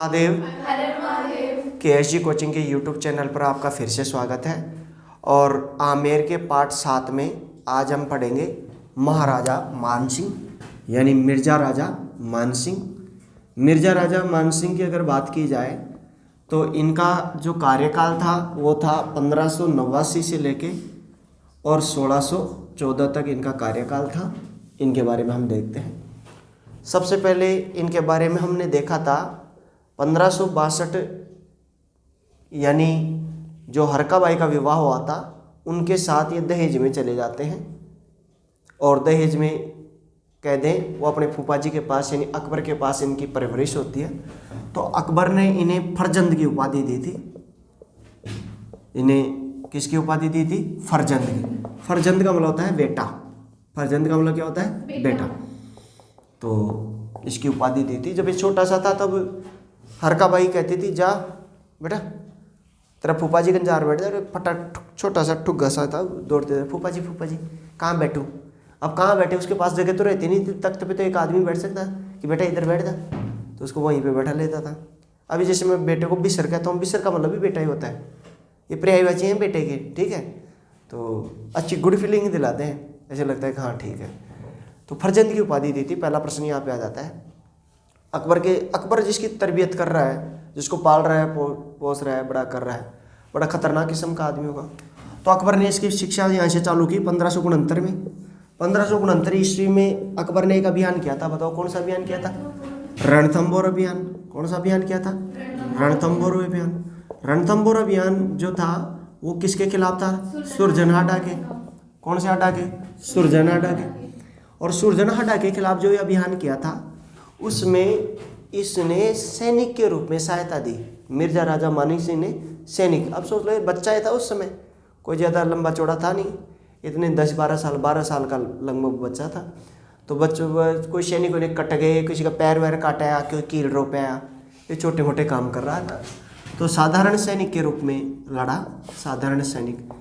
Mahadev Mahadev. KSG coaching के YouTube channel पर आपका फिर से स्वागत है। और आमेर के पार्ट 7 में आज हम पढ़ेंगे महाराजा मानसिंह यानी मिर्जा राजा मानसिंह। मिर्जा राजा मानसिंह की अगर बात की जाए तो इनका जो कार्यकाल था वो था 1589 से लेके और 1614 तक इनका कार्यकाल था। इनके बारे में हम देखते हैं। सबसे पहले इनके बारे में हमने देखा था 1562 यानी जो हरकाबाई का विवाह हुआ था उनके साथ ये दहेज में चले जाते हैं और दहेज में कह दें वो अपने फूफा जी के पास यानी अकबर के पास इनकी परवरिश होती है। तो अकबर ने इन्हें फरजंद की उपाधि दी थी। इन्हें किसकी उपाधि दी थी? फरजंद की। फरजंद का मतलब होता है बेटा। फरजंद का मतलब क्या होता है? बेटा। तो इसकी उपाधि दी थी। जब ये छोटा सा था तब हरकाबाई कहती थी जा बेटा तेरा फूफा जी गंजार बैठ जा। फटा छोटा सा ठुग्गा सा था, दौड़ते थे फूफा जी कहाँ बैठूँ। अब कहाँ बैठे, उसके पास जगह तो रहती नहीं थी। तख्त पे तो एक आदमी बैठ सकता कि बेटा इधर बैठ जा, तो उसको वहीं पे बैठा लेता था। अभी जैसे मैं बेटे को बिसर कहता हूँ, बिसर का मतलब भी बेटा ही होता है। ये पर्यायवाची हैं बेटे के, ठीक है। तो अच्छी गुड फीलिंग दिलाते हैं, ऐसे लगता है कि हाँ ठीक है। तो फरजंद की उपाधि दी थी। पहला प्रश्न यहाँ पे आ जाता है। अकबर जिसकी तरबियत कर रहा है, जिसको पाल रहा है, पोस रहा है, बड़ा कर रहा है, बड़ा खतरनाक किस्म का आदमी होगा। तो अकबर ने इसकी शिक्षा यहाँ से चालू की 1569 में। 1569 ईस्वी में अकबर ने एक अभियान किया था। बताओ कौन सा अभियान किया था? रणथंभौर अभियान। कौन सा अभियान किया था? रणथंभौर अभियान। रणथंभौर अभियान जो था वो किसके खिलाफ था? सुरजनहाड़ा के। कौन से हाड़ा के? सुरजनहाड़ा के। और सुरजनहाड़ा के खिलाफ जो ये अभियान किया था उसमें इसने सैनिक के रूप में सहायता दी। मिर्जा राजा मानसिंह ने सैनिक। अब सोच लो बच्चा ही था उस समय, कोई ज़्यादा लंबा चौड़ा था नहीं, इतने 12 साल का लगभग बच्चा था। तो बच्चों कोई सैनिकों ने कट गए, किसी का पैर वैर काटा, कोई कील रोपाया, ये छोटे मोटे काम कर रहा था। तो साधारण सैनिक के रूप में लड़ा, साधारण सैनिक।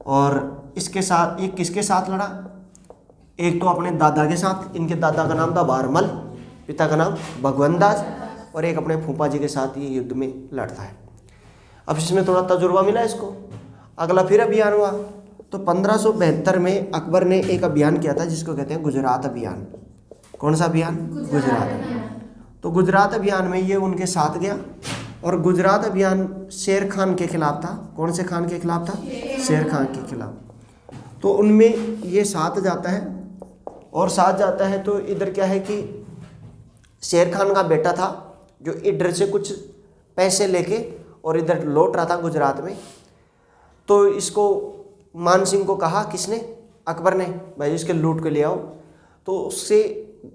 और इसके साथ ये किसके साथ लड़ा? एक तो अपने दादा के साथ, इनके दादा का नाम था बारमल, पिता का नाम भगवंत दास, और एक अपने फूफा जी के साथ ये युद्ध में लड़ता है। अब इसमें थोड़ा तजुर्बा मिला इसको। अगला फिर अभियान हुआ। तो 1572 में अकबर ने एक अभियान किया था जिसको कहते हैं गुजरात अभियान। कौन सा अभियान? गुजरात अभियान। तो गुजरात अभियान में ये उनके साथ गया और गुजरात अभियान शेर खान के खिलाफ था। कौन से खान के खिलाफ था? शेर खान के खिलाफ। तो उनमें ये साथ जाता है और साथ जाता है तो इधर क्या है कि शेर खान का बेटा था जो इधर से कुछ पैसे लेके और इधर लौट रहा था गुजरात में। तो इसको मानसिंह को कहा, किसने? अकबर ने, भाई इसके लूट के ले आओ। तो उससे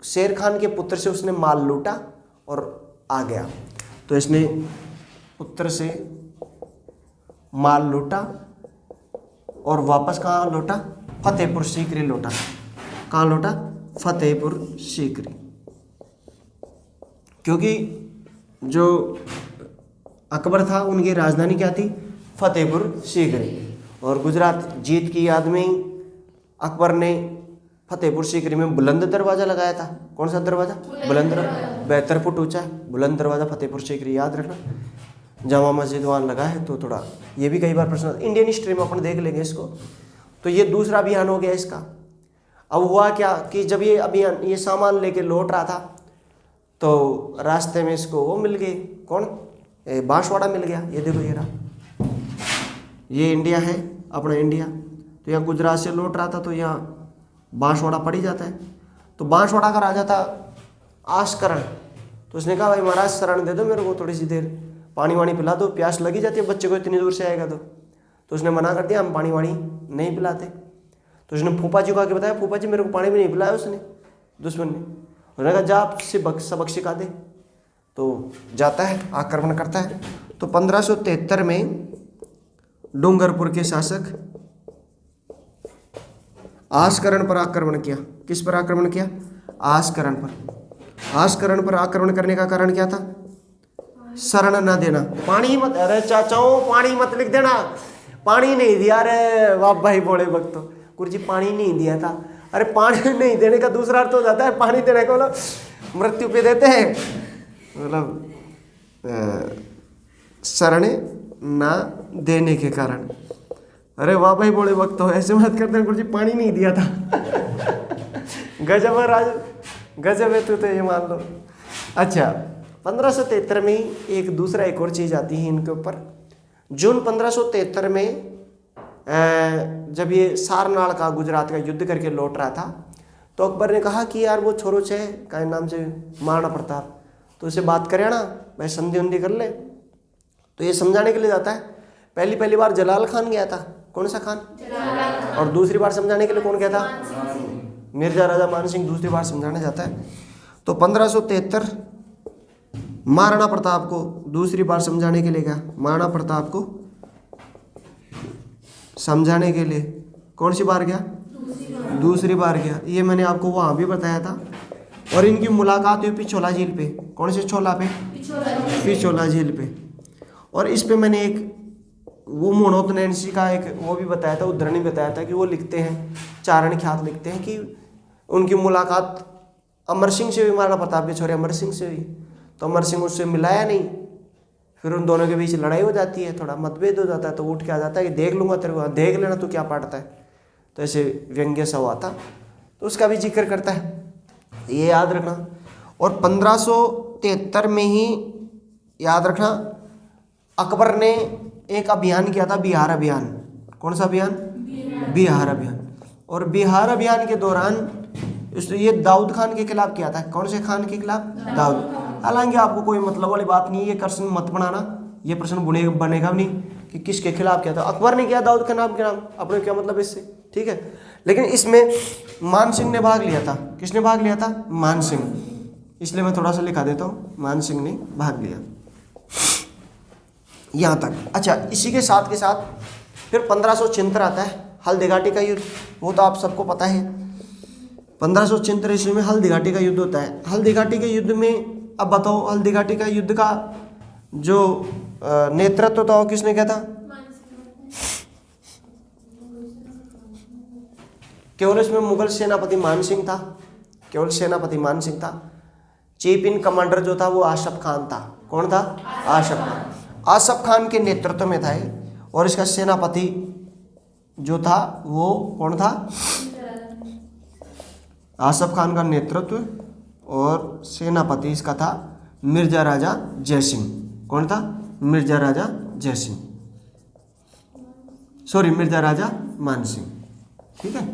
शेर खान के पुत्र से उसने माल लूटा और आ गया। तो इसने पुत्र से माल लूटा और वापस कहाँ लौटा? फतेहपुर सीकरी लौटा। कहाँ लौटा? फतेहपुर सीकरी। क्योंकि जो अकबर था उनकी राजधानी क्या थी? फतेहपुर सीकरी। और गुजरात जीत की याद में अकबर ने फतेहपुर सीकरी में बुलंद दरवाज़ा लगाया था। कौन सा दरवाज़ा? बुलंद दरवाज़ा। 72 फुट ऊंचा है बुलंद दरवाज़ा फतेहपुर सीकरी, याद रखना। जामा मस्जिद वहाँ लगा है। तो थोड़ा ये भी कई बार प्रश्न इंडियन हिस्ट्री में अपन देख लेंगे इसको। तो ये दूसरा अभियान हो गया इसका। अब हुआ क्या कि जब ये अभियान ये सामान लेके लौट रहा था तो रास्ते में इसको वो मिल गए। कौन? बांसवाड़ा मिल गया। ये देखो ये रहा, ये इंडिया है अपना इंडिया। तो यहाँ गुजरात से लौट रहा था तो यहाँ बांसवाड़ा पड़ ही जाता है। तो बांसवाड़ा का राजा था आस्करण। तो उसने कहा भाई महाराज शरण दे दो मेरे को, थोड़ी सी देर पानी वाणी पिला दो, प्यास लगी जाती है बच्चे को, इतनी दूर से आएगा तो उसने मना कर दिया, हम पानी वाणी नहीं पिलाते। तो उसने फूफा जी को आके बताया, फूफा जी मेरे को पानी भी नहीं पिलाया उसने, दुश्मन ने। उसने कहा जा आप सबक सिखा दे। तो जाता है, आक्रमण करता है। तो 1573 में डूंगरपुर के शासक आस्करण पर आक्रमण किया। किस पर आक्रमण किया? आस्करण पर। आस्करण पर आक्रमण करने का कारण क्या था? शरण न देना। पानी मत, अरे चाचाओं पानी मत लिख देना, पानी नहीं दिया। अरे वाह भाई बोले वक्त तो गुरु जी पानी नहीं दिया था। अरे पानी नहीं देने का दूसरा अर्थ हो जाता है पानी देने का मतलब मृत्यु पे देते हैं, मतलब शरण ना देने के कारण। अरे वाह भाई, बड़े वक्त हो, ऐसे मत करते गुरु जी, पानी नहीं दिया था। गजब है राज, गजब है तू तो, ये मान लो। अच्छा, 1573 में ही एक दूसरा एक और चीज़ आती है इनके ऊपर। जून 1573 में जब ये सारनाल का, गुजरात का युद्ध करके लौट रहा था, तो अकबर ने कहा कि यार वो छोरो छे का नाम से महाराणा प्रताप, तो उसे बात करे ना भाई, संधि उन्धि कर ले। तो ये समझाने के लिए जाता है। पहली बार जलाल खान गया था, कौन सा खान? और दूसरी बार समझाने के लिए कौन गया था? मिर्जा राजा मान सिंह दूसरी बार समझाने जाता है। तो 1573 महाराणा प्रताप को दूसरी बार समझाने के लिए गया। महाराणा प्रताप को समझाने के लिए कौन सी बार गया? दूसरी बार गया। ये मैंने आपको वहाँ भी बताया था। और इनकी मुलाकात हुई पिछोला झील पे। कौन से छोला पे? पिछोला झील पे। और इस पे मैंने एक वो मनोहर नैन्सी का एक वो भी बताया था, उद्धरणी बताया था कि वो लिखते हैं, चारण ख्यात लिखते हैं कि उनकी मुलाकात अमर सिंह से हुई, महाराणा प्रताप के छोरे अमर सिंह से हुई। तो अमर सिंह उससे मिलाया नहीं, फिर उन दोनों के बीच लड़ाई हो जाती है, थोड़ा मतभेद हो जाता है। तो उठ के आ जाता है कि देख लूँगा तेरे को, देख लेना तू क्या पढ़ता है। तो ऐसे व्यंग्य सा हुआ था, तो उसका भी जिक्र करता है, ये याद रखना। और 1573 में ही याद रखना, अकबर ने एक अभियान किया था, बिहार अभियान। कौन सा अभियान? बिहार अभियान। और बिहार अभियान के दौरान ये दाऊद खान के खिलाफ किया था। कौन से खान के खिलाफ? दाऊद। हालांकि आपको कोई मतलब वाली बात नहीं है, ये प्रश्न मत बनाना, ये प्रश्न बनेगा भी नहीं कि किसके खिलाफ किया था। अकबर ने किया दाऊद के नाम, अपने क्या मतलब इससे, ठीक है। लेकिन इसमें मान सिंह ने भाग लिया था। किसने भाग लिया था? मान सिंह। इसलिए मैं थोड़ा सा लिखा देता हूँ, मान सिंह ने भाग लिया यहाँ तक। अच्छा, इसी के साथ फिर 1576 आता है, हल्दी घाटी का युद्ध। वो तो आप सबको पता है, 1576 ईस्वी में हल्दी घाटी का युद्ध होता है। हल्दी घाटी के युद्ध में अब बताओ, हल्दी घाटी का युद्ध का जो नेतृत्व था वो किसने किया था? केवल इसमें मुगल सेनापति मान सिंह था, केवल सेनापति मान सिंह था। चीफ इन कमांडर जो था वो आशफ खान था। कौन था? आशफ खान। आशफ खान के नेतृत्व में था ये। और इसका सेनापति जो था वो कौन था? आशफ खान का नेतृत्व, और सेनापति इसका था मिर्जा राजा जयसिंह। कौन था? मिर्जा राजा जयसिंह, सॉरी मिर्जा राजा मान सिंह, ठीक है।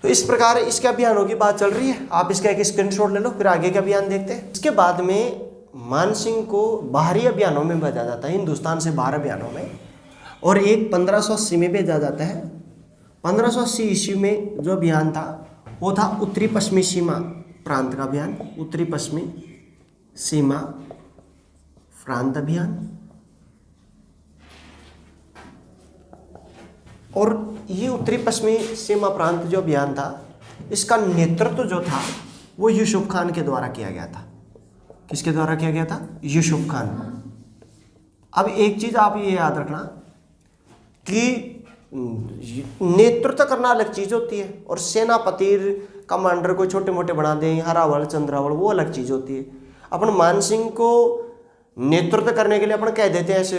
तो इस प्रकार इसके अभियानों की बात चल रही है। आप इसका एक स्क्रीनशॉट ले लो, फिर आगे के अभियान देखते हैं। इसके बाद में मान सिंह को बाहरी अभियानों में भेजा जाता है, हिंदुस्तान से बाहर अभियानों में। और एक 1580 में भेजा जाता है। 1580 ईस्वी में जो अभियान था वो था उत्तरी पश्चिमी सीमा प्रांत का अभियान, उत्तरी पश्चिमी सीमा प्रांत अभियान। और ये उत्तरी पश्चिमी सीमा प्रांत जो अभियान था, इसका नेतृत्व जो था वो यूसुफ खान के द्वारा किया गया था। किसके द्वारा किया गया था? यूसुफ खान। अब एक चीज आप ये याद रखना कि नेतृत्व करना अलग चीज होती है, और सेनापति कमांडर को छोटे मोटे बना दें, हरावल चंद्रावल, वो अलग चीज होती है। अपन मान सिंह को नेतृत्व करने के लिए अपन कह देते हैं ऐसे,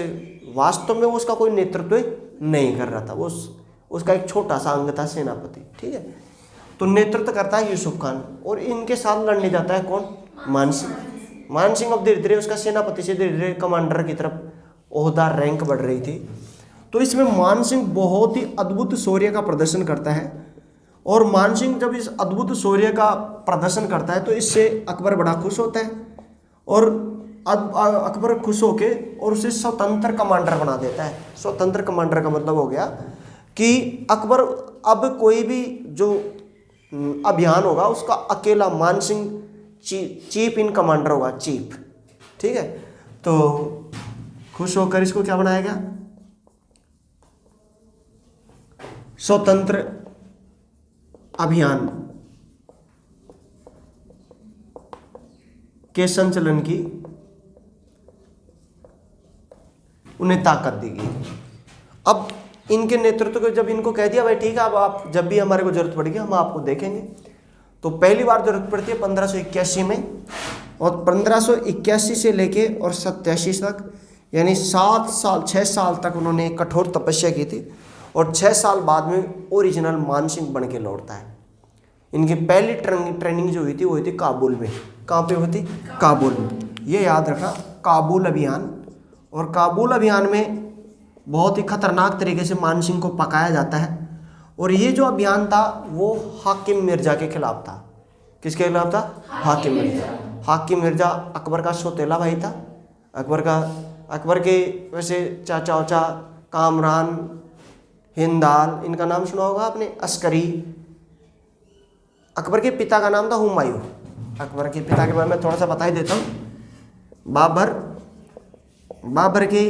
वास्तव में वो उसका कोई नेतृत्व नहीं कर रहा था, वो उसका एक छोटा सा अंग था सेनापति, ठीक है। तो नेतृत्व करता है यूसुफ खान, और इनके साथ लड़ने जाता है कौन? मान सिंह। मान सिंह अब धीरे धीरे उसका सेनापति से धीरे धीरे कमांडर की तरफ ओहदा रैंक बढ़ रही थी। तो इसमें मान सिंह बहुत ही अद्भुत शौर्य का प्रदर्शन करता है। और मान सिंह जब इस अद्भुत शौर्य का प्रदर्शन करता है तो इससे अकबर बड़ा खुश होता है, और अकबर खुश होके और उसे स्वतंत्र कमांडर बना देता है। स्वतंत्र कमांडर का मतलब हो गया कि अकबर अब कोई भी जो अभियान होगा उसका अकेला मान सिंह चीफ इन कमांडर होगा, चीफ, ठीक है। तो खुश होकर इसको क्या बनाया गया? स्वतंत्र अभियान के संचालन की उन्हें ताकत दी गई। अब इनके नेतृत्व को जब इनको कह दिया भाई ठीक है, अब आप जब भी हमारे को जरूरत पड़ेगी हम आपको देखेंगे। तो पहली बार जरूरत पड़ती है 1581 में, और 1581 से लेके और 87 तक, यानी 7 साल 6 साल तक उन्होंने कठोर तपस्या की थी। और 6 साल बाद में ओरिजिनल मानसिंह बन के लौटता है। इनकी पहली ट्रेनिंग जो हुई थी वो हुई थी काबुल में। कहाँ पे हुई थी? काबुल में। ये याद रखना, काबुल अभियान। और काबुल अभियान में बहुत ही खतरनाक तरीके से मानसिंह को पकाया जाता है। और ये जो अभियान था वो हाकिम मिर्जा के खिलाफ था। किसके खिलाफ था? हाकिम मिर्जा। हाकिम मिर्जा अकबर का सौतेला भाई था। अकबर के वैसे चाचा वाचा कामरान, हिंदाल, इनका नाम सुना होगा आपने, अस्करी। अकबर के पिता का नाम था हुमायूं। अकबर के पिता के बारे में थोड़ा सा बता ही देता हूँ। बाबर के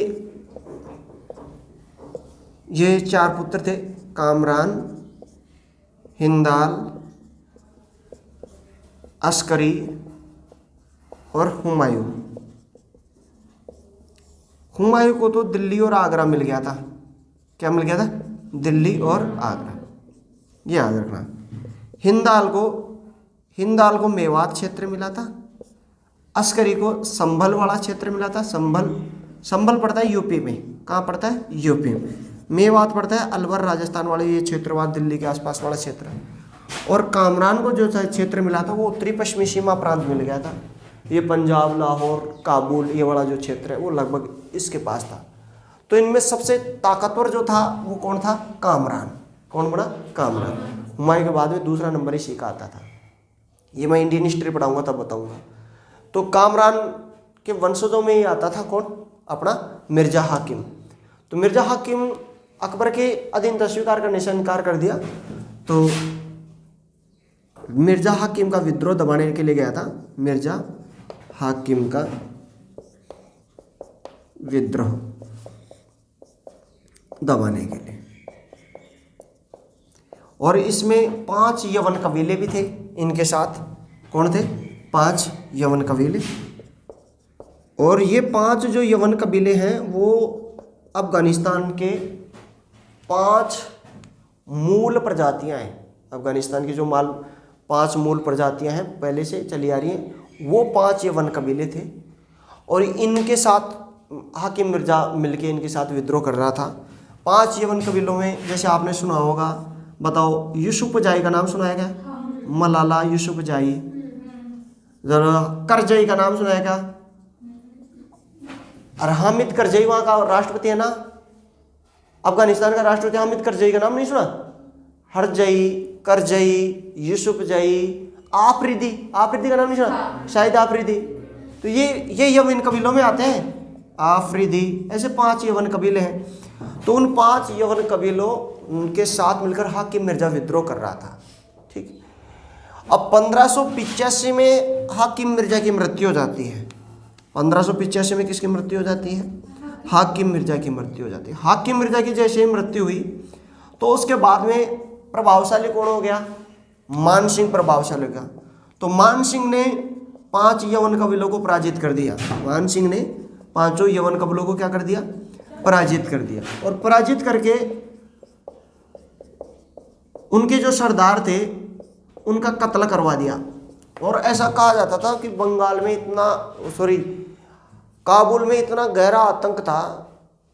ये 4 पुत्र थे, कामरान, हिंदाल, अस्करी और हुमायूं। हुमायूं को तो दिल्ली और आगरा मिल गया था। क्या मिल गया था? दिल्ली और आगरा, ये याद रखना। हिंदाल को मेवात क्षेत्र मिला था। अस्करी को संभल वाला क्षेत्र मिला था। संभल पड़ता है यूपी में। कहाँ पड़ता है? यूपी में। मेवात पड़ता है अलवर राजस्थान वाले ये क्षेत्रवाद, दिल्ली के आसपास वाला क्षेत्र। और कामरान को जो क्षेत्र मिला था वो उत्तरी पश्चिमी सीमा प्रांत मिल गया था। ये पंजाब, लाहौर, काबुल, ये वाला जो क्षेत्र है वो लगभग इसके पास था। तो इनमें सबसे ताकतवर जो था वो कौन था? कामरान। कौन बना? कामरान। हुमायूं के बाद में दूसरा नंबर इसी का आता था। ये मैं इंडियन हिस्ट्री पढ़ाऊंगा तब बताऊंगा। तो कामरान के वंशजों में ही आता था कौन? अपना मिर्जा हाकिम। तो मिर्जा हाकिम अकबर के अधीनता स्वीकार करने से इनकार कर दिया। तो मिर्जा हाकिम का विद्रोह दबाने के लिए गया था। मिर्जा हाकिम का विद्रोह दबाने के लिए। और इसमें 5 यवन कबीले भी थे इनके साथ। कौन थे? 5 यवन कबीले। और ये 5 जो यवन कबीले हैं वो अफगानिस्तान के 5 मूल प्रजातियां हैं। अफगानिस्तान की जो 5 मूल प्रजातियां हैं पहले से चली आ रही हैं, वो 5 यवन कबीले थे। और इनके साथ हाकिम मिर्जा मिलके इनके साथ विद्रोह कर रहा था। 5 यवन कबीलों में जैसे आपने सुना होगा, बताओ, यूसुफजाई का नाम सुना है क्या? मलाला यूसुफजाई। जरा करजई का नाम सुना है क्या? और हामिद करजई वहाँ का राष्ट्रपति है ना, अफगानिस्तान का राष्ट्रपति हामिद करजई का नाम नहीं सुना? हरजई, करजई, यूसुफजाई, आफरीदी का नाम नहीं सुना? शाहिद आफरीदी। तो ये यवन कबीलों में आते हैं। आफरीदी, ऐसे 5 यवन कबीले हैं। तो उन 5 यवन कबीलों के साथ मिलकर हाकिम मिर्जा विद्रोह कर रहा था। ठीक। अब 1585 में हाकिम मिर्जा की मृत्यु हो जाती है। 1585 में किसकी मृत्यु हो जाती है? हाकिम मिर्जा की मृत्यु हो जाती है। हाकिम मिर्जा की जैसे ही मृत्यु हुई तो उसके बाद में प्रभावशाली कौन हो गया? मानसिंह प्रभावशाली हो गया। तो मानसिंह ने 5 यवन कबीलों को पराजित कर दिया। मानसिंह ने 5 यवन कबीलों को क्या कर दिया? पराजित कर दिया। और पराजित करके उनके जो सरदार थे उनका कत्ल करवा दिया। और ऐसा कहा जाता था कि काबुल में इतना गहरा आतंक था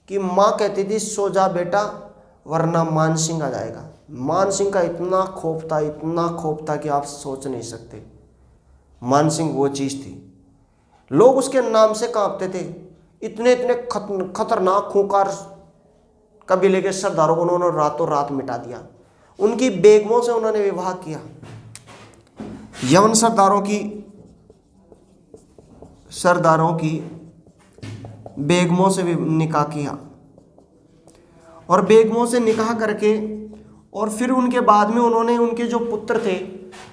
कि माँ कहती थी सो जा बेटा वरना मानसिंह आ जाएगा। मानसिंह का इतना खौफ था कि आप सोच नहीं सकते। मानसिंह वो चीज़ थी, लोग उसके नाम से कांपते थे। इतने खतरनाक खूंखार कबीले के सरदारों को उन्होंने रातों रात मिटा दिया। उनकी बेगमों से उन्होंने विवाह किया। यवन सरदारों की बेगमों से भी निकाह किया। और बेगमों से निकाह करके और फिर उनके बाद में उन्होंने उनके जो पुत्र थे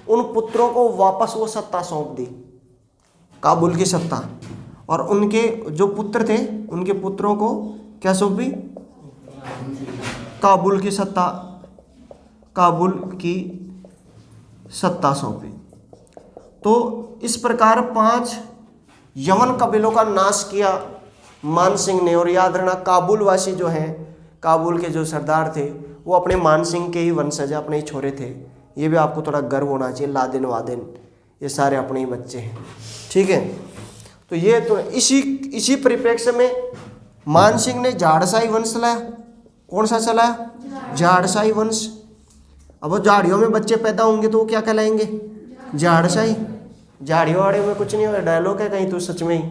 उन पुत्रों को वापस वो सत्ता सौंप दी, काबुल की सत्ता। और उनके जो पुत्र थे उनके पुत्रों को क्या सौंपी? काबुल की सत्ता सौंपी। तो इस प्रकार 5 यवन कबीलों का नाश किया मानसिंह ने। और याद रखना, काबुल वासी जो हैं, काबुल के जो सरदार थे वो अपने मानसिंह के ही वंशज, अपने ही छोरे थे। ये भी आपको थोड़ा गर्व होना चाहिए। लादेन वादेन ये सारे अपने ही बच्चे हैं। ठीक है। तो ये तो इसी परिप्रेक्ष्य में मानसिंह ने झाड़साई वंश चलाया। कौन सा चलाया? झाड़साई वंश। अब वो झाड़ियों में बच्चे पैदा होंगे तो वो क्या कहलाएंगे? झाड़साई। झाड़ियों वाड़ियों में कुछ नहीं हो, डायलॉग है कहीं तो सच में ही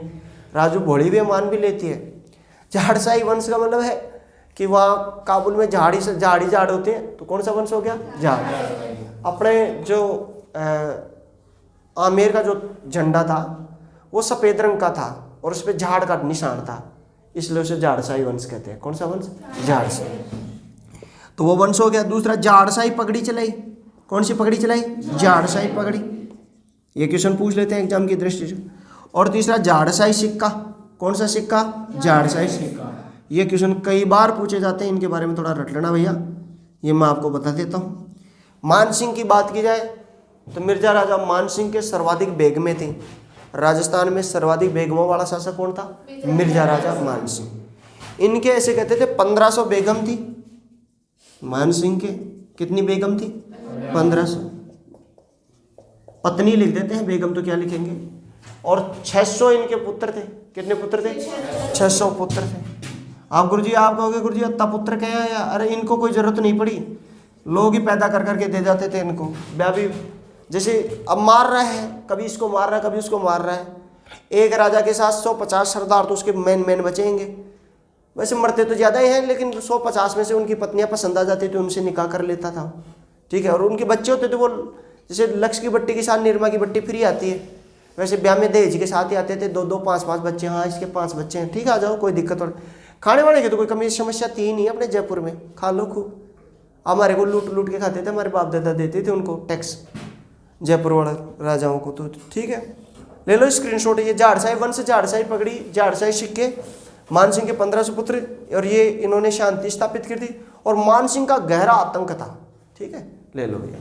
राजू भोली भी मान भी लेती है। झाड़साई वंश का मतलब है कि वहाँ काबुल में झाड़ी होते हैं, तो कौन सा वंश हो गया? झाड़। अपने जो आमेर का जो झंडा था वो सफ़ेद रंग का था और उस पर झाड़ का निशान था, इसलिए उसे झाड़साई वंश कहते हैं। कौन सा वंश? झाड़साई। तो वो वंश हो गया। दूसरा, झाड़साई पगड़ी चलाई। कौन सी पगड़ी चलाई? झाड़साई पगड़ी। ये क्वेश्चन पूछ लेते हैं एग्जाम की दृष्टि से। और तीसरा, झाड़साई सिक्का। कौन सा सिक्का? झाड़साई सिक्का। ये क्वेश्चन कई बार पूछे जाते हैं, इनके बारे में थोड़ा रट लेना भैया, ये मैं आपको बता देता हूँ। मानसिंह की बात की जाए तो मिर्जा राजा मानसिंह के सर्वाधिक बेगमें थे। राजस्थान में सर्वाधिक बेगमों वाला शासक कौन था? मिर्जा राजा मानसिंह। इनके ऐसे कहते थे 1500 बेगम थी। मानसिंह के कितनी बेगम थी? 1500। पत्नी लिख देते हैं, बेगम तो क्या लिखेंगे। और 600 इनके पुत्र थे। कितने पुत्र थे? 600 पुत्र थे। आप गुरुजी, आप कहोगे गुरुजी अत्ता पुत्र क्या है? अरे इनको कोई जरूरत नहीं पड़ी, लोग ही पैदा कर करके दे जाते थे इनको। भी जैसे अब मार रहा है, कभी इसको मार रहा है, कभी उसको मार रहा है। एक राजा के साथ 150 सरदार, तो उसके मेन बचेंगे। वैसे मरते तो ज़्यादा ही हैं, लेकिन 150 में से उनकी पत्नियां पसंद आ जाती थी, उनसे निकाह कर लेता था, ठीक है। और उनके बच्चे होते थे, वो जैसे लक्ष्य की बट्टी के साथ निरमा की बट्टी फ्री आती है, वैसे ब्याह में दहेज के साथ ही आते थे। 2-2, 5-5 बच्चे। हाँ, इसके 5 बच्चे हैं, ठीक है, आ जाओ, कोई दिक्कत और खाने वाने की तो कोई कमी समस्या थी ही नहीं। अपने जयपुर में खा लो खूब। हमारे को लूट के खाते थे, हमारे बाप दादा देते थे उनको टैक्स, जयपुर वाले राजाओं को। तो ठीक है, ले लो स्क्रीनशॉट। ये झाड़साई वंश, झाड़साई पगड़ी, झाड़साई सिक्के, मानसिंह के 1500 पुत्र, और ये इन्होंने शांति स्थापित की थी। और मानसिंह का गहरा आतंक था, ठीक है, ले लो भैया।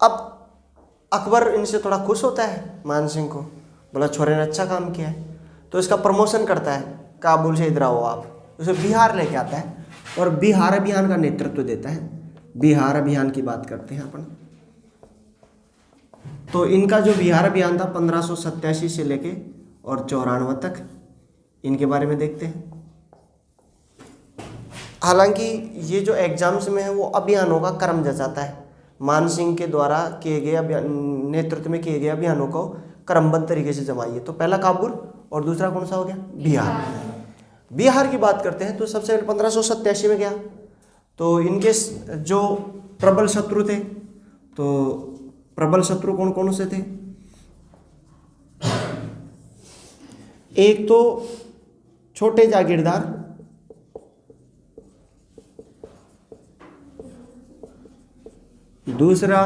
अब अकबर इनसे थोड़ा खुश होता है मानसिंह को, बोला छोरे ने अच्छा काम किया है, तो इसका प्रमोशन करता है। काबुल से इधर आओ आप, उसे बिहार लेके आता है और बिहार अभियान का नेतृत्व देता है। बिहार अभियान की बात करते हैं अपन। तो इनका जो बिहार अभियान था 1587 से लेके और 94 तक, इनके बारे में देखते हैं। हालांकि ये जो एग्जाम्स में है वो अभियानों का क्रम जचाता है। मानसिंह के द्वारा किए गए नेतृत्व में किए गए अभियानों को क्रमबद्ध तरीके से जमाइए। तो पहला काबुल और दूसरा कौन सा हो गया? बिहार। बिहार की बात करते हैं तो सबसे पहले 1587 में गया। तो इनके जो प्रबल शत्रु थे, तो प्रबल शत्रु कौन कौन से थे? एक तो छोटे जागीरदार, दूसरा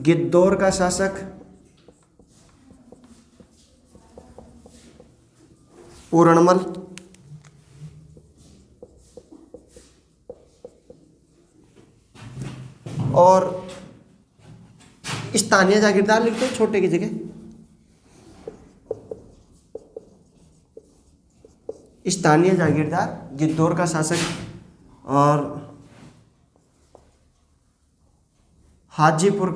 गिद्धौर का शासक पूरणमल, और स्थानीय जागीरदार लिखते हैं छोटे की जगह। स्थानीय जागीरदार, गिद्धौर का शासक और हाजीपुर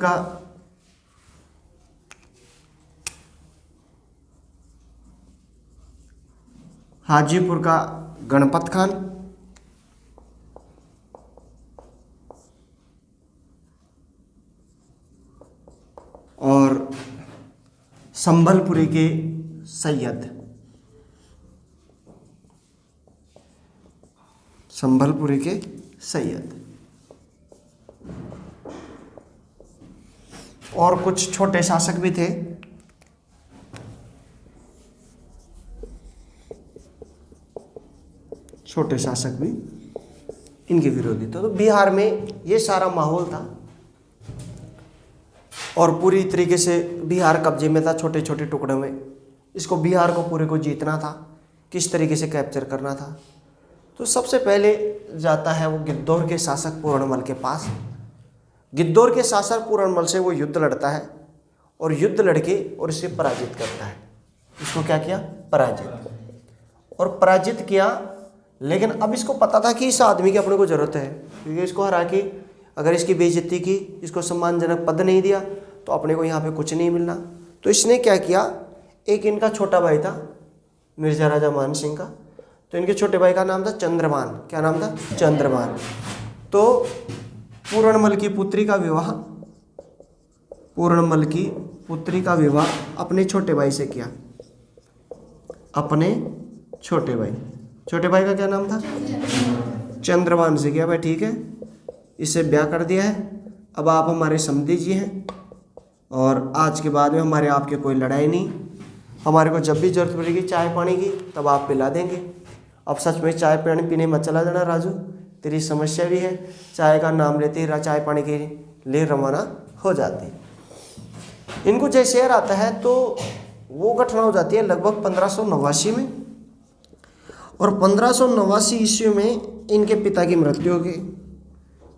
का गणपत खान, और संबलपुरी के सैयद। संबलपुरी के सैयद और कुछ छोटे शासक भी थे। छोटे शासक भी इनके विरोधी थे। तो बिहार में ये सारा माहौल था और पूरी तरीके से बिहार कब्जे में था, छोटे छोटे टुकड़ों में। इसको बिहार को पूरे को जीतना था, किस तरीके से कैप्चर करना था। तो सबसे पहले जाता है वो गिद्धौर के शासक पूरणमल के पास। गिद्धौर के शासक पूरणमल से वो युद्ध लड़ता है और युद्ध लड़के और इसे पराजित करता है। इसको क्या किया? पराजित। और पराजित किया, लेकिन अब इसको पता था कि इस आदमी की अपने को ज़रूरत है, क्योंकि इसको हरा के अगर इसकी बेइज्जती की, इसको सम्मानजनक पद नहीं दिया, तो अपने को यहाँ पे कुछ नहीं मिलना। तो इसने क्या किया, एक इनका छोटा भाई था मिर्जा राजा मान सिंह का, तो इनके छोटे भाई का नाम था चंद्रभान। क्या नाम था? चंद्रभान। तो पूर्णमल की पुत्री का विवाह, पूर्णमल की पुत्री का विवाह अपने छोटे भाई से किया, अपने छोटे भाई का क्या नाम था? चंद्रभान से किया। भाई ठीक है, इसे ब्याह कर दिया है, अब आप हमारे समधी जी हैं और आज के बाद में हमारे आपके कोई लड़ाई नहीं, हमारे को जब भी जरूरत पड़ेगी चाय पानी की तब आप पिला देंगे। अब सच में चाय पानी पीने मत चला जाना राजू, तेरी समस्या भी है, चाय का नाम लेते ही चाय पानी के लिए रवाना हो जाती। इनको जैसे शेर आता है तो वो घटना हो जाती है लगभग 1589 में, और 1589 ईस्वी में इनके पिता की मृत्यु हो गई।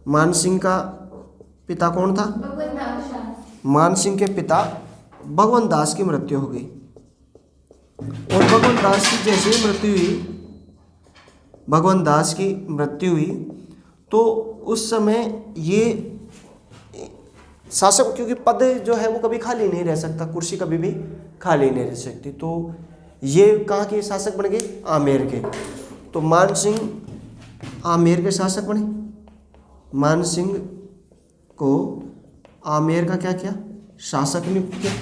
मान सिंह का पिता कौन था? मान सिंह के पिता भगवंत दास की मृत्यु हो गई, और भगवंत दास की जैसे ही मृत्यु हुई, भगवंत दास की मृत्यु हुई तो उस समय ये शासक, क्योंकि पद जो है वो कभी खाली नहीं रह सकता, कुर्सी कभी भी खाली नहीं रह सकती, तो ये कहाँ के शासक बन गए? आमेर के। तो मान सिंह आमेर के शासक बने। मान सिंह को आमेर का क्या किया? शासक नियुक्त किया।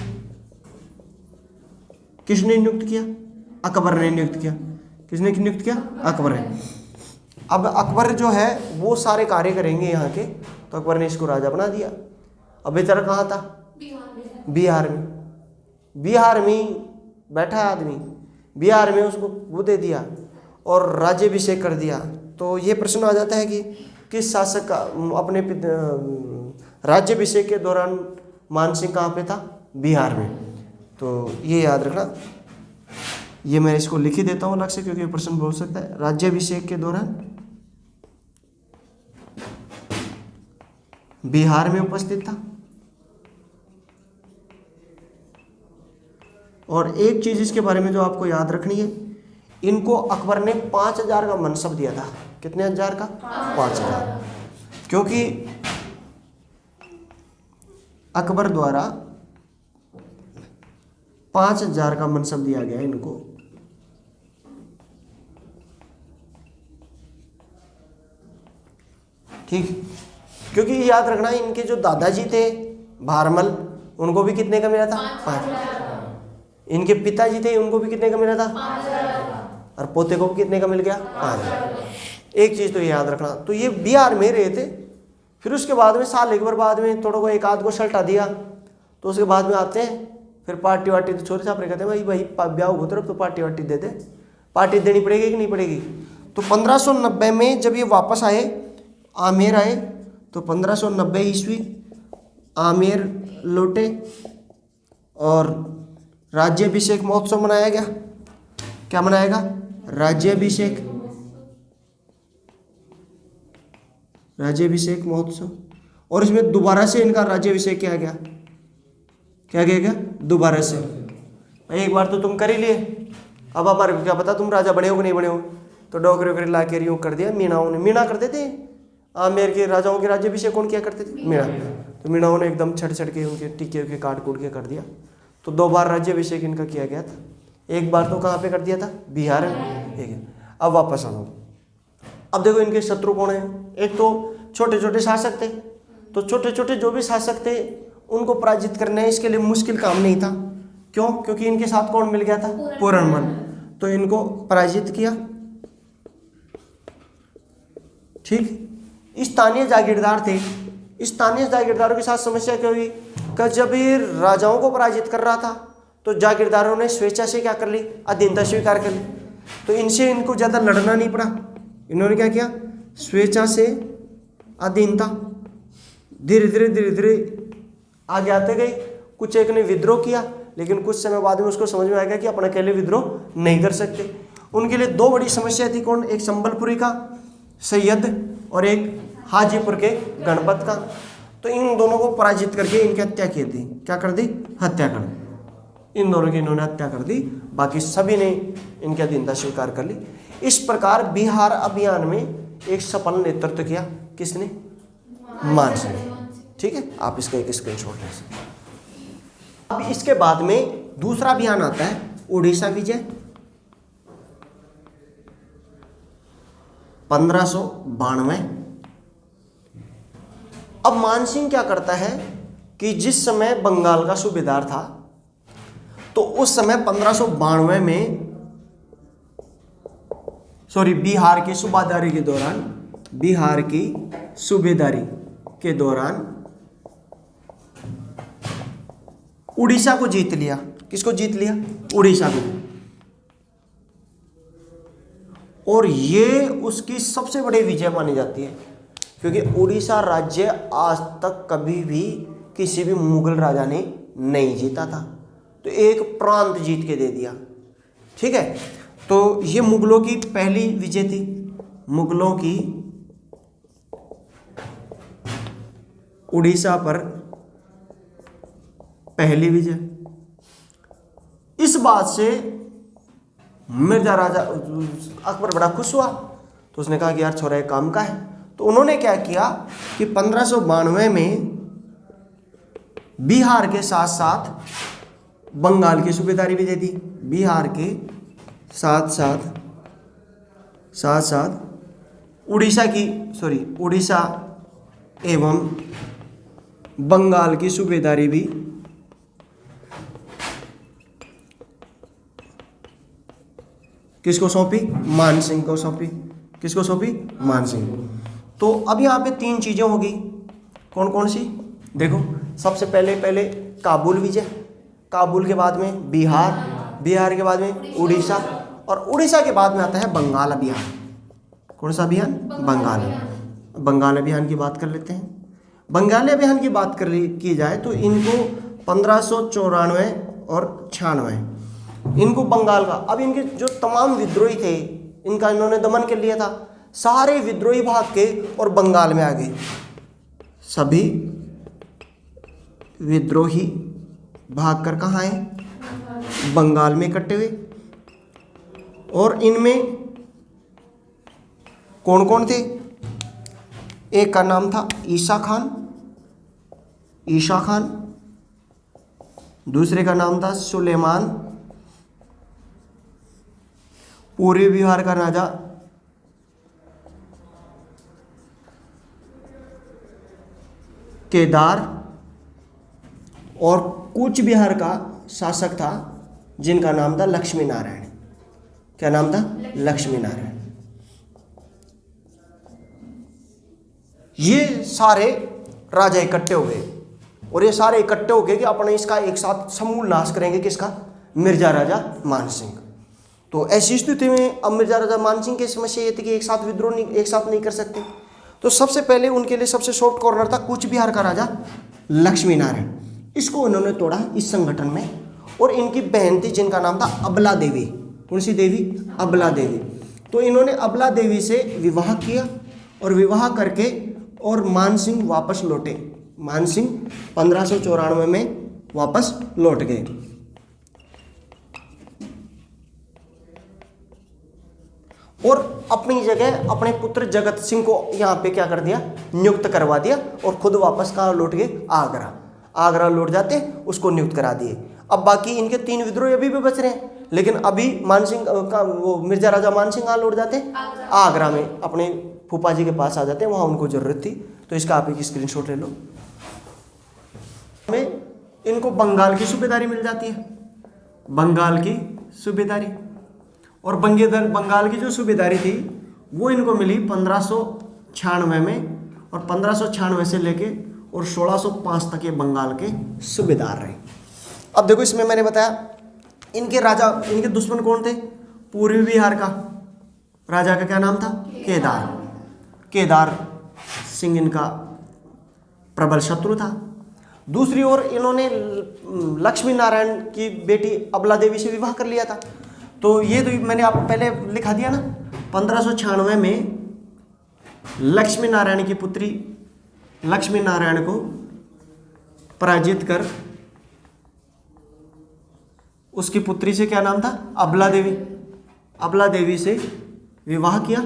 किसने नियुक्त किया? अकबर ने नियुक्त किया। किसने नियुक्त किया? अकबर ने। अब अकबर जो है वो सारे कार्य करेंगे यहाँ के, तो अकबर ने इसको राजा बना दिया। अब बेचारा कहाँ था? बिहार में। बिहार में बैठा आदमी, बिहार में उसको वो दे दिया और राज्याभिषेक कर दिया। तो ये प्रश्न आ जाता है कि किस शासक का अपने राज्याभिषेक के दौरान मान सिंह कहाँ पे था? बिहार में। तो ये याद रखना, ये मैं इसको लिख ही देता हूँ अलग से क्योंकि प्रश्न बोल सकता है। राज्याभिषेक के दौरान बिहार में उपस्थित था। और एक चीज इसके बारे में जो आपको याद रखनी है, इनको अकबर ने 5000 का मनसब दिया था। कितने हजार का? 5000। क्योंकि अकबर द्वारा 5000 का मनसब दिया गया इनको। ठीक, क्योंकि याद रखना इनके जो दादाजी थे भारमल, उनको भी कितने का मिला था? 5। इनके पिताजी थे, उनको भी कितने का मिला था? 5000। और पोते को भी कितने का मिल गया? 5000। एक चीज तो ये याद रखना। तो ये बिहार में रहे थे, फिर उसके बाद में साल एक बार बाद में थोड़ा को एक आध को सल्टा दिया, तो उसके बाद में आते हैं फिर पार्टी वार्टी, तो छोटे छापरे कहते हैं भाई ब्याह हो तरफ तो पार्टी वार्टी दे दे। पार्टी देनी पड़ेगी कि नहीं पड़ेगी? तो 1590 में जब ये वापस आए, आमेर आए, तो 1590 ईस्वी आमेर लौटे और राज्याभिषेक महोत्सव मनाया गया। क्या मनाएगा? राज्याभिषेक महोत्सव। और इसमें दोबारा से इनका राज्याभिषेक किया गया। क्या किया गया? दोबारा से। एक बार तो तुम कर ही लिए, अब हमारे को क्या पता तुम राजा बने हो कि नहीं बने हो। तो डोकरे वोकरे ला के यूँ कर दिया। मीणाओं ने, मीणा करते थे आमेर के राजाओं के राज्याभिषेक कौन किया करते थे? मीणा। तो मीणाओं ने एकदम छड़ के उनके टिक्के के काट कूट के कर दिया। तो 2 बार राज्याभिषेक इनका किया गया था। एक बार तो कहाँ पे कर दिया था? बिहार में। ठीक है, अब वापस आ जाओ। अब देखो इनके शत्रु कौन है। एक तो छोटे छोटे शासक थे, तो छोटे छोटे जो भी शासक थे उनको पराजित करना इसके लिए मुश्किल काम नहीं था। क्यों? क्योंकि इनके साथ कौन मिल गया था? पूर्णमल। तो इनको पराजित किया। ठीक, स्थानीय जागीरदार थे। स्थानीय जागीरदारों के साथ समस्या क्या हुई कि जब ये राजाओं को पराजित कर रहा था तो जागीरदारों ने स्वेच्छा से क्या कर ली? अधीनता स्वीकार कर ली। तो इनसे इनको ज़्यादा लड़ना नहीं पड़ा। इन्होंने क्या किया? स्वेच्छा से अधीनता। धीरे धीरे आगे आते गए। कुछ एक ने विद्रोह किया, लेकिन कुछ समय बाद में उसको समझ में आ गया कि अपन अकेले विद्रोह नहीं कर सकते। उनके लिए 2 बड़ी समस्या थी। कौन? एक संबलपुरी का सैयद और एक हाजीपुर के गणपत का। तो इन दोनों को पराजित करके इनकी हत्या की थी। क्या कर दी? हत्या कर दी। इन दोनों की इन्होंने हत्या कर दी, बाकी सभी ने इनकी अधीनता स्वीकार कर ली। इस प्रकार बिहार अभियान में एक सफल नेतृत्व किया। किसने? मान सिंह। ठीक है, आप इसका एक स्क्रीनशॉट ले सकते हैं। अब इसके बाद में दूसरा अभियान आता है उड़ीसा विजय 1592। अब मानसिंह क्या करता है कि जिस समय बंगाल का सूबेदार था, तो उस समय 1592 में बिहार की सूबेदारी के दौरान उड़ीसा को जीत लिया। किसको जीत लिया? उड़ीसा को। और ये उसकी सबसे बड़ी विजय मानी जाती है, क्योंकि उड़ीसा राज्य आज तक कभी भी किसी भी मुगल राजा ने नहीं जीता था, तो एक प्रांत जीत के दे दिया। ठीक है, तो ये मुगलों की पहली विजय थी, मुगलों की उड़ीसा पर पहली विजय। इस बात से मिर्जा राजा अकबर बड़ा खुश हुआ, तो उसने कहा कि यार छोरा एक काम का है। तो उन्होंने क्या किया कि 1592 में बिहार के साथ साथ बंगाल की सूबेदारी भी दे दी। बिहार के साथ साथ उड़ीसा एवं बंगाल की सूबेदारी भी किसको सौंपी? मानसिंह को सौंपी। किसको सौंपी? मानसिंह। तो अब यहाँ पे 3 चीजें होगी। कौन कौन सी? देखो, सबसे पहले काबुल विजय, काबुल के बाद में बिहार के बाद में उड़ीसा, और उड़ीसा के बाद में आता है बंगाल अभियान। कौन सा अभियान? बंगाल अभियान की बात कर लेते हैं। बंगाल अभियान की बात की जाए तो इनको 1594 और 96 इनको बंगाल का, अब इनके जो तमाम विद्रोही थे इनका इन्होंने दमन कर लिया था। सारे विद्रोही भाग के और बंगाल में आ गए। सभी विद्रोही भाग कर कहाँ आए? बंगाल में इकट्ठे हुए। और इनमें कौन कौन थे? एक का नाम था ईसा खान, दूसरे का नाम था सुलेमान, पूर्वी बिहार का राजा केदार, और कूच बिहार का शासक था जिनका नाम था लक्ष्मी नारायण। क्या नाम था? लक्ष्मी नारायण। ये सारे राजा इकट्ठे हो गए, और ये सारे इकट्ठे हो गए कि अपने इसका एक साथ समूल नाश करेंगे। किसका? मिर्जा राजा मानसिंह। तो ऐसी स्थिति में अब मिर्जा राजा मानसिंह की समस्या ये थी कि एक साथ विद्रोह एक साथ नहीं कर सकते। तो सबसे पहले उनके लिए सबसे सॉफ्ट कॉर्नर था कूच बिहार का राजा लक्ष्मी नारायण। इसको उन्होंने तोड़ा इस संगठन में, और इनकी बहन थी जिनका नाम था अबला देवी। कौन सी देवी? अबला देवी। तो इन्होंने अबला देवी से विवाह किया, और विवाह करके और मानसिंह वापस लौटे। मानसिंह 1594 में वापस लौट गए। और अपनी जगह अपने पुत्र जगत सिंह को यहाँ पे क्या कर दिया? नियुक्त करवा दिया, और खुद वापस कहाँ लौट गए? आगरा लौट जाते उसको नियुक्त करा दिए। अब बाकी इनके 3 विद्रोही अभी भी बच रहे हैं, लेकिन अभी मानसिंह का वो मिर्जा राजा मानसिंह कहाँ लौट जाते? आगरा में अपने फूफा जी के पास आ जाते हैं, वहाँ उनको जरूरत थी। तो इसका आप एक स्क्रीनशॉट ले लो। में इनको बंगाल की सूबेदारी मिल जाती है, बंगाल की सूबेदारी। और बंगाल की जो सूबेदारी थी वो इनको मिली 1596 में, और 1596 से लेके और 1605 तक ये बंगाल के सूबेदार रहे। अब देखो, इसमें मैंने बताया इनके दुश्मन कौन थे? पूर्वी बिहार का राजा का क्या नाम था? केदार सिंह इनका प्रबल शत्रु था। दूसरी ओर इन्होंने लक्ष्मी नारायण की बेटी अबला देवी से विवाह कर लिया था। तो ये तो मैंने आपको पहले लिखा दिया ना, 1596 में लक्ष्मी नारायण की पुत्री लक्ष्मी नारायण को पराजित कर उसकी पुत्री से क्या नाम था? अबला देवी से विवाह किया,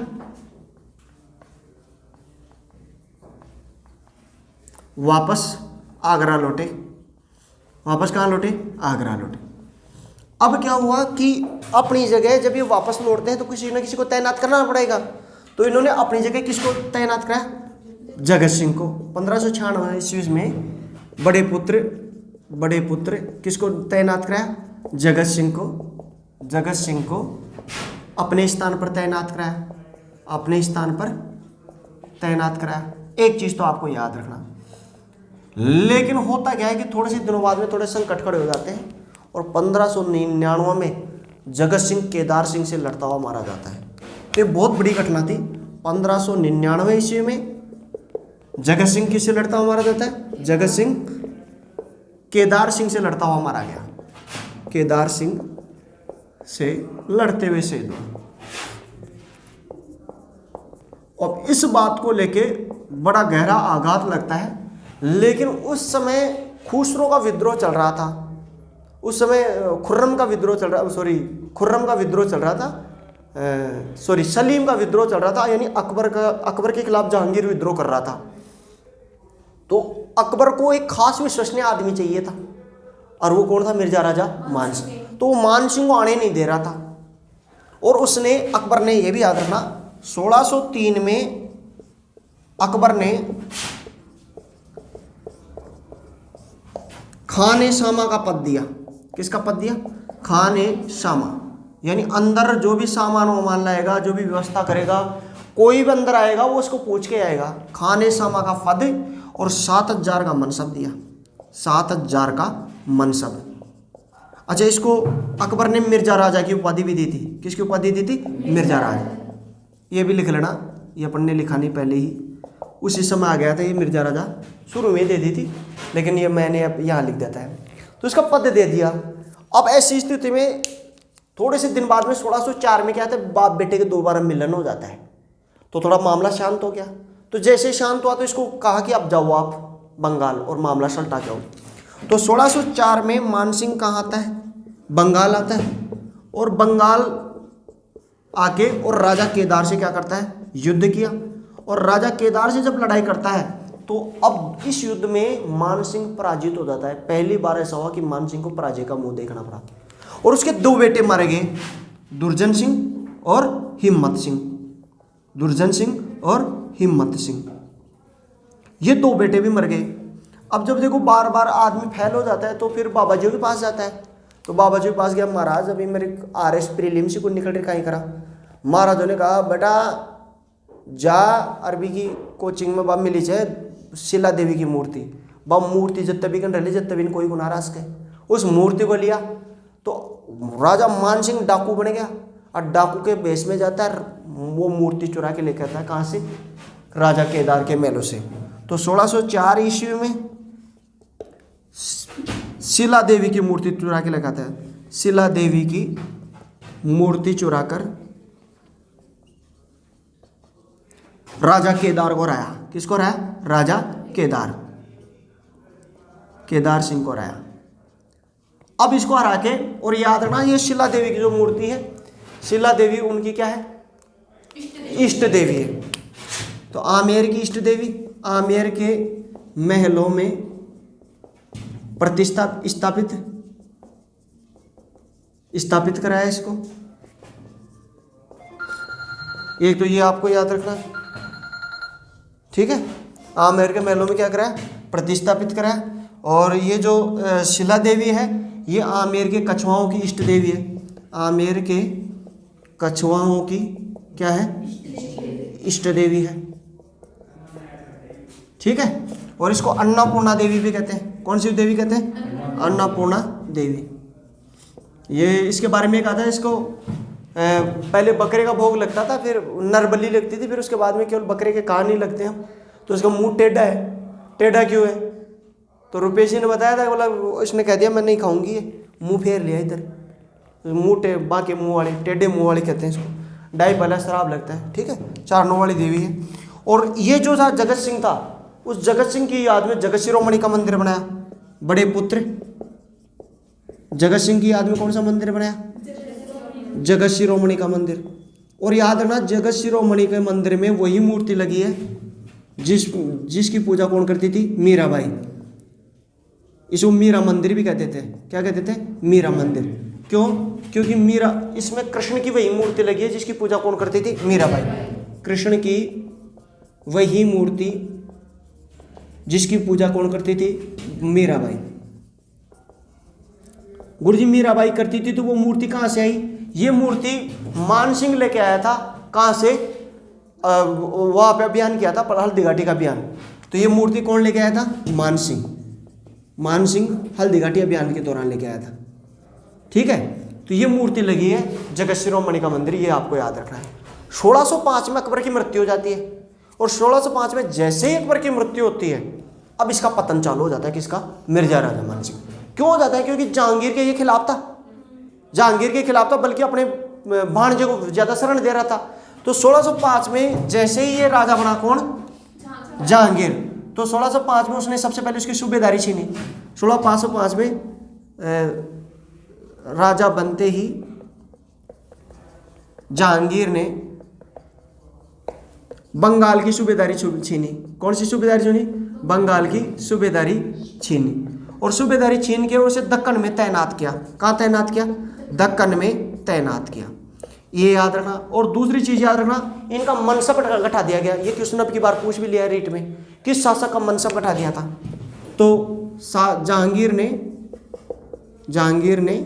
वापस आगरा लौटे। वापस कहाँ लौटे? आगरा लौटे। अब क्या हुआ कि अपनी जगह जब ये वापस लौटते हैं तो किसी न किसी को तैनात करना पड़ेगा, तो इन्होंने अपनी जगह किसको तैनात कराया? जगत सिंह को। 1596 ईस्वी में बड़े पुत्र किसको तैनात कराया? जगत सिंह को अपने स्थान पर तैनात कराया। एक चीज तो आपको याद रखना, लेकिन होता क्या है कि थोड़े से दिनों बाद में थोड़े संकट खड़े हो जाते हैं और 1599 में जगत सिंह केदार सिंह से लड़ता हुआ मारा जाता है। ये बहुत बड़ी घटना थी। 1599 ईस्वी में जगत सिंह किससे लड़ता हुआ मारा जाता है? जगत सिंह केदार सिंह से लड़ता हुआ मारा गया। केदार सिंह से लड़ते हुए शहीद हुआ। अब इस बात को लेके बड़ा गहरा आघात लगता है, लेकिन उस समय खुसरो का विद्रोह चल रहा था। उस समय खुर्रम का विद्रोह चल रहा था, सलीम का विद्रोह चल रहा था, यानी अकबर के खिलाफ जहांगीर विद्रोह कर रहा था। तो अकबर को एक खास विश्वसनीय आदमी चाहिए था, और वो कौन था? मिर्जा राजा मानसिंह। तो वो मानसिंह को आने नहीं दे रहा था, और उसने, अकबर ने, यह भी याद रखना, 1603 में अकबर ने खाने शामा का पद दिया। किसका पद दिया? खाने शामा, यानी अंदर जो भी सामान वामान लाएगा, जो भी व्यवस्था करेगा, कोई भी अंदर आएगा वो उसको पूछ के आएगा। खाने शामा का पद और 7000 का मनसब दिया। 7000 का मनसब। अच्छा, इसको अकबर ने मिर्जा राजा की उपाधि भी दी थी। किसकी उपाधि दी थी? मिर्जा राजा। ये भी लिख लेना, ये अपन ने लिखा नहीं पहले ही, उसी समय आ गया था ये मिर्जा राजा, शुरू में दे दी थी, लेकिन ये मैंने अब यहाँ लिख देता है। तो इसका पद दे दिया। अब ऐसी स्थिति में थोड़े से दिन बाद में 1604 में क्या था? बाप बेटे के दोबारा मिलन हो जाता है, तो थोड़ा मामला शांत हो गया। तो जैसे शांत हुआ तो इसको कहा कि अब जाओ आप बंगाल और मामला सलटा जाओ। तो 1604 में मानसिंह कहाँ आता है? बंगाल आता है, और बंगाल आके और राजा केदार से क्या करता है? युद्ध किया। और राजा केदार से जब लड़ाई करता है तो अब इस युद्ध में मानसिंह पराजित हो जाता है। पहली बार ऐसा हुआ कि मानसिंह को पराजय का मुंह देखना पड़ा, और उसके 2 बेटे मारे गए, दुर्जन सिंह और हिम्मत सिंह। दुर्जन सिंह और हिम्मत सिंह, ये 2 बेटे भी मर गए। अब जब देखो बार बार आदमी फैल हो जाता है, तो फिर बाबा जी के पास जाता है। तो बाबा जी के पास गया, महाराज अभी मेरे RS प्रीलिम्स को निकल रही, कहीं करा। महाराजों ने कहा, बेटा जा अरबी की कोचिंग में बाप मिली है शिला देवी की मूर्ति। बाप मूर्ति जब तभी कन रही, जब तभी कोई गुनाह रास के उस मूर्ति को लिया। तो राजा मानसिंह डाकू बन गया, और डाकू के बेस में जाता है, वो मूर्ति चुरा के लेकर आता है। कहाँ से? राजा केदार के महलों से। तो 1604 ईस्वी में शिला देवी की मूर्ति चुरा के लेकर आता है। शिला देवी की मूर्ति चुराकर राजा केदार को राया। किसको राया? राजा केदार सिंह को राया। अब इसको हरा के, और याद रखना ये शिला देवी की जो मूर्ति है, शिला देवी उनकी क्या है? इष्ट देवी है। तो आमेर की इष्ट देवी, आमेर के महलों में स्थापित कराया इसको। एक तो ये आपको याद रखना, ठीक है। आमेर के महलों में क्या कराया? प्रतिस्थापित कराया। और ये जो शिला देवी है, ये आमेर के कछुआओं की इष्ट देवी है। आमेर के कछुआओं की क्या है? इष्ट देवी है, ठीक है। और इसको अन्नपूर्णा देवी भी कहते हैं। कौन सी देवी कहते हैं? अन्नपूर्णा देवी। ये इसके बारे में कहा था, इसको पहले बकरे का भोग लगता था, फिर नरबली लगती थी, फिर उसके बाद में केवल बकरे के कान नहीं लगते हम। तो इसका मुंह टेढ़ा है। टेढ़ा क्यों है? तो रुपेश जी ने बताया था, बोला इसने कह दिया मैं नहीं खाऊंगी, ये मुंह फेर लिया इधर। मुंह बाकी मुंह वाले, टेढ़े मुंह वाले कहते हैं इसको। डाई पहला शराब लगता है, ठीक है। 4 नौ वाली देवी है। और ये जो था जगत सिंह था, उस जगत सिंह की याद में जगत शिरोमणि का मंदिर बनाया। बड़े पुत्र जगत सिंह की याद में कौन सा मंदिर बनाया? जगत शिरोमणि का मंदिर। और याद रखना, जगत शिरोमणि के मंदिर में वही मूर्ति लगी है जिसकी पूजा कौन करती थी? मीराबाई। इसको मीरा मंदिर भी कहते थे। क्या कहते थे? मीरा मंदिर। क्यों? क्योंकि मीरा, इसमें कृष्ण की वही मूर्ति लगी है जिसकी पूजा कौन करती थी? मीराबाई। कृष्ण की वही मूर्ति जिसकी पूजा कौन करती थी? मीराबाई। गुरुजी मीराबाई करती थी तो वो मूर्ति कहाँ से आई? ये मूर्ति मानसिंह लेके आया था। कहाँ से? वहाँ पे अभियान किया था, हल्दी घाटी का अभियान। तो ये मूर्ति कौन लेके आया था? मानसिंह। मानसिंह हल्दी घाटी अभियान के दौरान लेके आया था। ठीक है, तो ये मूर्ति लगी है जगत शिरोमणि का मंदिर, ये आपको याद रखना है। 1605 में अकबर की मृत्यु हो जाती है और 1605 में जैसे ही अकबर की मृत्यु होती है, अब इसका पतन चालू हो जाता है। किसका? मिर्जा राजा मानसिंह। क्यों हो जाता है? क्योंकि जहांगीर के ये खिलाफ था, जहांगीर के खिलाफ था, बल्कि अपने भाणजे को ज्यादा शरण दे रहा था। तो 1605 में जैसे ही ये राजा बना, कौन? जहांगीर। तो 1605 में उसने सबसे पहले उसकी सूबेदारी छीनी। 1605 में राजा बनते ही जहांगीर ने बंगाल की सूबेदारी छीनी। कौन सी सूबेदारी छीनी? बंगाल की सूबेदारी छीनी। और सूबेदारी छीन के उसे दक्कन में तैनात किया। कहाँ तैनात किया? दक्कन में तैनात किया। ये याद रखना। और दूसरी चीज याद रखना, इनका मनसब घटा दिया गया। ये क्वेश्चन अब की बार पूछ भी लिया रीट में, किस शासक का मनसब घटा दिया था? तो जहांगीर ने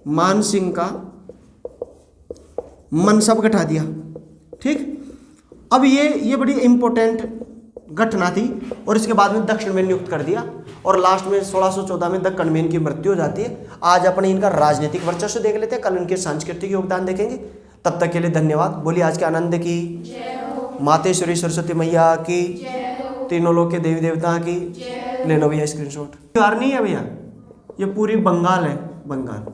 मानसिंह का मनसब घटा दिया। ठीक, अब ये बड़ी इंपॉर्टेंट घटना थी। और इसके बाद में दक्षिण में नियुक्त कर दिया और लास्ट में 1614 में दक्कन में इनकी मृत्यु हो जाती है। आज अपने इनका राजनीतिक वर्चस्व देख लेते हैं, कल इनके सांस्कृतिक योगदान देखेंगे। तब तक के लिए धन्यवाद। बोलिए आज के आनंद की, मातेश्वरी सरस्वती मैया की, तीनों लोग के देवी देवता की। ले लो भैया स्क्रीनशॉट। बिहार नहीं है भैया, ये पूरी बंगाल है, बंगाल।